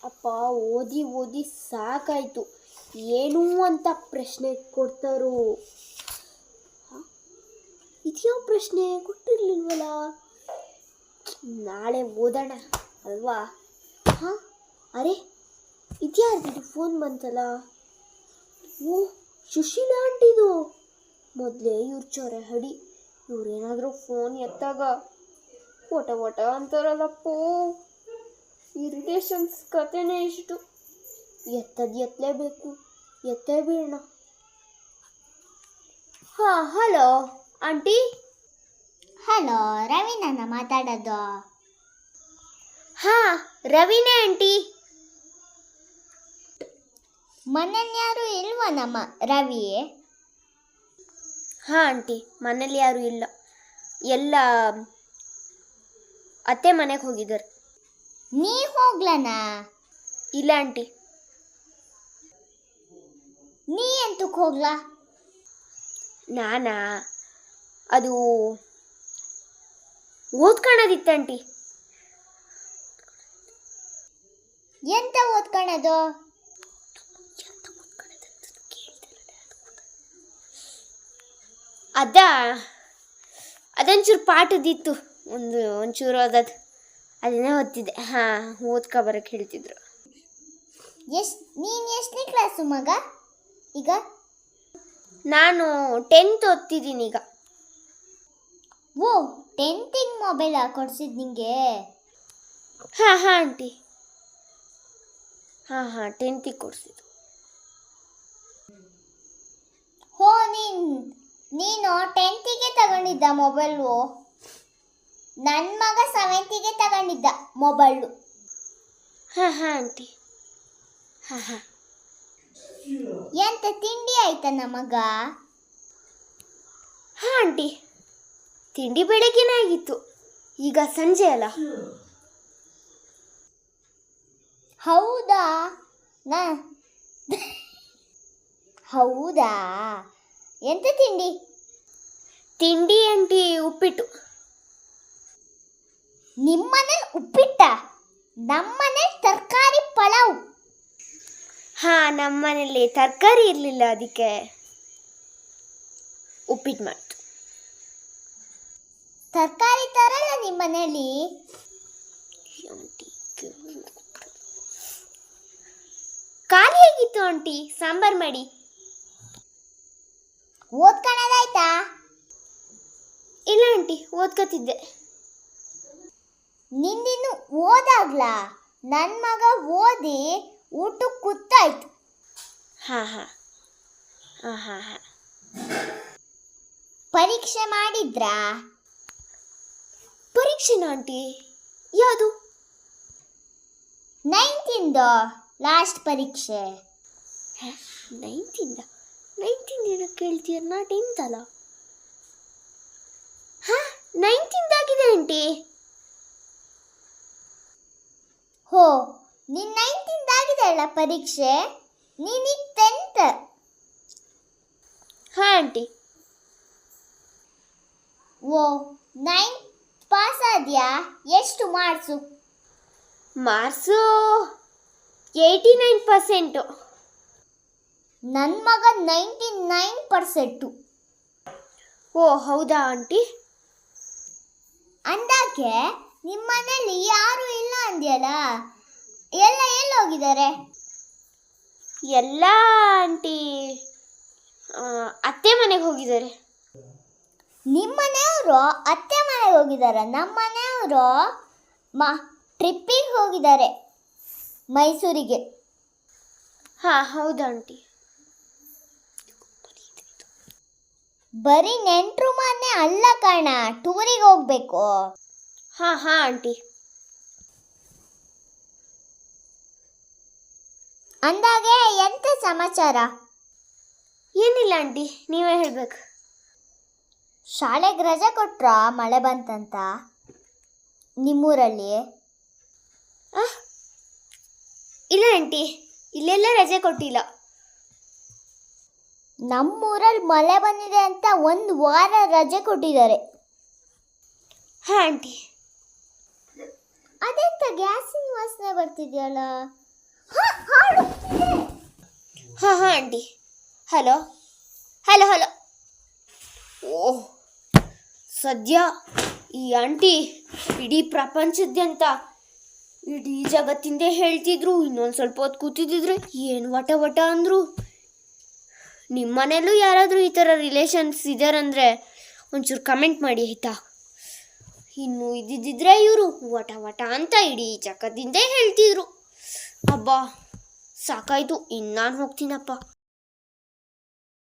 ಅಪ್ಪ ಓದಿ ಓದಿ ಸಾಕಾಯಿತು. ಏನು ಅಂತ ಪ್ರಶ್ನೆ ಕೊಡ್ತಾರೋ? ಇದ್ಯಾವ ಪ್ರಶ್ನೆ ಕೊಟ್ಟಿರ್ಲಿಲ್ವಲ್ಲ? ನಾಳೆ ಓದೋಣ ಅಲ್ವಾ? ಹಾಂ, ಅರೆ ಇದ್ಯಾರ್ದಿದು ಫೋನ್ ಬಂತಲ್ಲ? ಓ, ಸುಶೀಲಾ ಆಂಟಿದು. ಮೊದಲೇ ಇವ್ರ ಚೊರೆ ಹಡಿ. ಇವ್ರೇನಾದರೂ ಫೋನ್ ಎತ್ತಾಗ ವಟ ವಟ ಅಂತಾರಲ್ಲಪ್ಪೋ. ಇರಿಟೇಷನ್ಸ್ ಕತೆನೇ ಇಷ್ಟು. ಎತ್ತಲೇಬೇಕು, ಎತ್ತೇ ಬೀಳೋಣ. ಹಾಂ, ಹಲೋ ಆಂಟಿ. ಹಲೋ, ರವಿನನ್ನ ಮಾತಾಡೋದು? ಹಾಂ, ರವಿನೇ ಆಂಟಿ. ಮನೇಲಿ ಯಾರು ಇಲ್ವಾ ನಮ್ಮ ರವಿ? ಹಾಂ ಆಂಟಿ, ಮನೇಲಿ ಯಾರೂ ಇಲ್ಲ. ಎಲ್ಲ ಅತ್ತೆ ಮನೆಗೆ ಹೋಗಿದ್ದಾರೆ. ನೀ ಹೋಗ್ಲನಾ? ಇಲ್ಲ ಆಂಟಿ. ನೀ ಎಂತಕ್ಕೆ ಹೋಗ್ಲಾ? ನಾನಾ, ಅದು ಓದ್ಕೊಳ್ಳೋದಿತ್ತಂಟಿ. ಎಂತ ಓದ್ಕೊಳ್ಳೋದು? ಅದೊಂಚೂರು ಪಾಠದಿತ್ತು, ಒಂಚೂರು ಓದೋದು. ಅದನ್ನೇ ಓದ್ತಿದ್ದೆ. ಹಾಂ, ಓದ್ಕೊಬರಕ್ಕೆ ಹೇಳ್ತಿದ್ರು. ನೀನು ಎಷ್ಟನೇ ಕ್ಲಾಸು ಮಗ ಈಗ? ನಾನು 10th ಓದ್ತಿದ್ದೀನಿ ಈಗ. ಓ, 10th ಮೊಬೈಲ್ ಕೊಡ್ಸಿದ್ದು ನಿಂಗೆ? ಹಾಂ ಹಾಂ ಆಂಟಿ. ಹಾಂ 10th ಕೊಡ್ಸಿದ್ದು. ಹೋ, ನೀನು 10th ತಗೊಂಡಿದ್ದ ಮೊಬೈಲು? ನನ್ನ ಮಗ 7th ತಗೊಂಡಿದ್ದ ಮೊಬೈಲು. ಹಾಂ ಆಂಟಿ. ಹಾಂ. ಎಂತ ತಿಂಡಿ ಆಯ್ತಾ ನಮಗ? ಹಾಂ ಆಂಟಿ, ತಿಂಡಿ ಬೆಳಗ್ಗೆನೇ ಆಗಿತ್ತು. ಈಗ ಸಂಜೆ ಅಲ್ಲ. ಹೌದಾ? ಹೌದಾ, ಎಂತ ತಿಂಡಿ ಆಂಟಿ? ಉಪ್ಪಿಟ್ಟು. ನಿಮ್ಮನೇಲಿ ಉಪ್ಪಿಟ್ಟ? ನಮ್ಮನೇಲಿ ತರಕಾರಿ ಪಲಾವ್. ಹಾಂ, ನಮ್ಮನೇಲಿ ತರಕಾರಿ ಇರಲಿಲ್ಲ, ಅದಕ್ಕೆ ಉಪ್ಪಿಟ್ಟು ಮಾಡ್ತು. ತರಕಾರಿ ತರಲ್ಲ ನಿಮ್ಮನೇಲಿ? ಖಾಲಿ ಆಗಿತ್ತು ಆಂಟಿ, ಸಾಂಬಾರ್ ಮಾಡಿ. ಓದ್ಕೊಳ್ಳೋದಾಯ್ತಾ? ಇಲ್ಲ ಆಂಟಿ, ಓದ್ಕೋತಿದ್ದೆ. ನಿಂದಿನ್ನು ಓದಾಗ್ಲ? ನನ್ನ ಮಗ ಓದಿ ಊಟಕ್ಕೆ ಕೂತಾಯ್ತು. ಹಾಂ. ಪರೀಕ್ಷೆ ಮಾಡಿದ್ರಾ? ಪರೀಕ್ಷೆನಾ ಆಂಟಿ? ಯಾವುದು? 9th ಲಾಸ್ಟ್ ಪರೀಕ್ಷೆ. 9th ಏನಕ್ಕೆ ಕೇಳ್ತೀಯ? ನಾ 10th ಅಲ್ಲ. ಹಾಂ, 9th ಆಗಿದೆ ಆಂಟಿ. ಹೋ, ನಿನ್ನ 9th ಆಗಿದೆ ಅಲ್ಲ ಪರೀಕ್ಷೆ? ನೀನೀಗ 10th. ಹಾಂ ಆಂಟಿ. ಓ, 9th ಪಾಸ್ ಆದ್ಯಾ? ಎಷ್ಟು ಮಾರ್ಕ್ಸು? ಮಾರ್ಕ್ಸು 89%. ನನ್ನ ಮಗ 99%. ಓ, ಹೌದಾ ಆಂಟಿ? ಅಂದಾಕೆ ನಿಮ್ಮನೇಲಿ ಯಾರು ಇಲ್ಲ ಅಂದ್ಯಲ್ಲ, ಎಲ್ಲ ಹೋಗಿದ್ದಾರೆ? ಎಲ್ಲ ಆಂಟಿ ಅತ್ತೆ ಮನೆಗೆ ಹೋಗಿದ್ದಾರೆ. ನಿಮ್ಮನೆಯವರು ಅತ್ತೆ ಮನೆಗೆ ಹೋಗಿದ್ದಾರೆ. ನಮ್ಮನೆಯವರು ಟ್ರಿಪ್ಪಿಗೆ ಹೋಗಿದ್ದಾರೆ, ಮೈಸೂರಿಗೆ. ಹಾಂ, ಹೌದಾ ಆಂಟಿ? ಬರೀ ನೆಂಟರು ಮನೆ ಅಲ್ಲ ಕಣ, ಟೂರಿಗೆ ಹೋಗ್ಬೇಕು. ಹಾಂ ಆಂಟಿ. ಅಂದಾಗೆ ಎಂತ ಸಮಾಚಾರ? ಏನಿಲ್ಲ ಆಂಟಿ, ನೀವೇ ಹೇಳ್ಬೇಕು. ಶಾಲೆಗೆ ರಜೆ ಕೊಟ್ರಾ ಮಳೆ ಬಂತಂತ ನಿಮ್ಮೂರಲ್ಲಿ? ಇಲ್ಲ ಆಂಟಿ, ಇಲ್ಲೆಲ್ಲ ರಜೆ ಕೊಟ್ಟಿಲ್ಲ. ನಮ್ಮೂರಲ್ಲಿ ಮಳೆ ಬಂದಿದೆ ಅಂತ 1 ವಾರ ರಜೆ ಕೊಟ್ಟಿದ್ದಾರೆ. ಹಾಂ ಆಂಟಿ. ಅದೆಂತ ಗ್ಯಾಸಿನ ವಾಸನೆ ಬರ್ತಿದೆಯಲ್ಲ? ಹಾಂ ಹಾಂ aunty. Hello hello hello. Oh, ಸದ್ಯ ಈ ಆಂಟಿ ಇಡೀ ಪ್ರಪಂಚದ್ಯಂತ ಇಡೀ ಜಗತ್ತಿಂದೇ ಹೇಳ್ತಿದ್ರು. ಇನ್ನೊಂದು ಸ್ವಲ್ಪ ಹೊತ್ತು ಕೂತಿದ್ದಿದ್ರೆ ಏನು ವಟ ವಟ ಅಂದರು. ನಿಮ್ಮ ಮನೇಲೂ ಯಾರಾದರೂ ಈ ಥರ ರಿಲೇಷನ್ಸ್ ಇದ್ದಾರಂದರೆ ಒಂಚೂರು ಕಮೆಂಟ್ ಮಾಡಿ ಆಯಿತಾ. ಇನ್ನು ಇದ್ದಿದ್ದರೆ ಇವರು ವಟ ವಟ ಅಂತ ಇಡೀ ಜಗತ್ತಿಂದೇ ಹೇಳ್ತಿದ್ರು. ಅಬ್ಬಾ ಸಾಕಾಯಿತು, ಇನ್ನು ನಾನು ಹೋಗ್ತೀನಪ್ಪ.